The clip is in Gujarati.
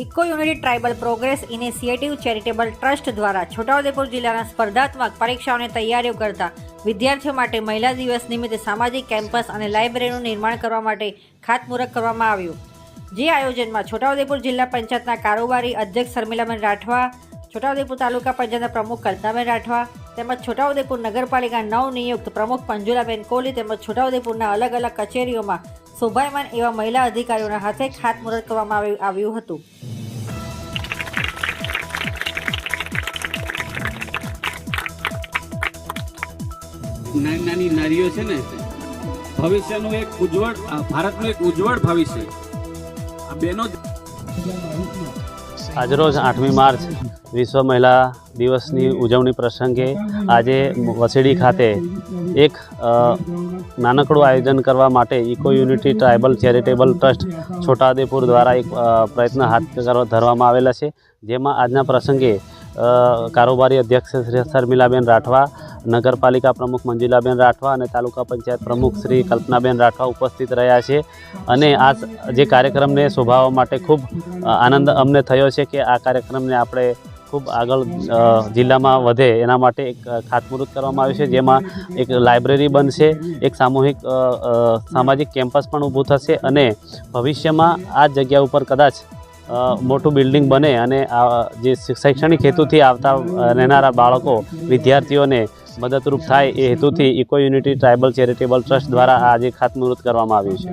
Eco unity tribal progress initiative charitable trust દ્વારા છોટાઉદેપુર જિલ્લાના સ્પર્ધાત્મક પરીક્ષાઓની તૈયારીઓ કરતા વિદ્યાર્થીઓ માટે મહિલા દિવસ નિમિત્તે સામાજિક કેમ્પસ અને લાઇબ્રેરીનું નિર્માણ કરવા માટે ખાતમુહૂર્ત કરવામાં આવ્યું। જે આયોજનમાં છોટાઉદેપુર જિલ્લા પંચાયતના કારોબારી અધ્યક્ષ શર્મિલાબેન રાઠવા, છોટાઉદેપુર તાલુકા પંચાયતના પ્રમુખ કલ્પનાબેન રાઠવા તેમજ છોટાઉદેપુર નગરપાલિકા નવનિયુક્ત પ્રમુખ મંજુલાબેન કોહલી તેમજ છોટાઉદેપુરના અલગ અલગ કચેરીઓમાં શોભાયમાન એવા મહિલા અધિકારીઓના હાથે ખાતમુહૂર્ત કરવામાં આવ્યું હતું। નાની નાની નારીઓ છે ને, ભવિષ્યનું એક ઉજ્જવળ, ભારતનું એક ઉજ્જવળ ભવિષ્ય આ બહેનો। આજરોજ 8મી માર્ચ વિશ્વ મહિલા દિવસની ઉજવણી પ્રસંગે આજે વસેડી ખાતે એક નાનકડું આયોજન કરવા માટે eco unity tribal charitable trust Chhotaudepur દ્વારા એક પ્રયત્ન હાથ ધરવામાં આવેલા છે, જેમાં આજના પ્રસંગે કારોબારી અધ્યક્ષ શ્રી શર્મિલાબેન રાઠવા, નગરપાલિકા પ્રમુખ મંજુલાબેન રાઠવા અને તાલુકા પંચાયત પ્રમુખ શ્રી કલ્પનાબેન રાઠવા ઉપસ્થિત રહ્યા છે। અને આ જે કાર્યક્રમને શોભાવવા માટે ખૂબ આનંદ અમને થયો છે કે આ કાર્યક્રમને આપણે ખૂબ આગળ જિલ્લામાં વધે એના માટે એક ખાતમુહૂર્ત કરવામાં આવ્યું છે, જેમાં એક લાઇબ્રેરી બનશે, એક સામાજિક કેમ્પસ પણ ઊભું થશે અને ભવિષ્યમાં આ જગ્યા ઉપર કદાચ મોટું બિલ્ડિંગ બને અને જે શૈક્ષણિક હેતુથી આવતા રહેનારા બાળકો વિદ્યાર્થીઓને મદદરૂપ થાય એ હેતુથી eco unity tribal charitable trust દ્વારા આજે ખાતમુહૂર્ત કરવામાં આવ્યું છે।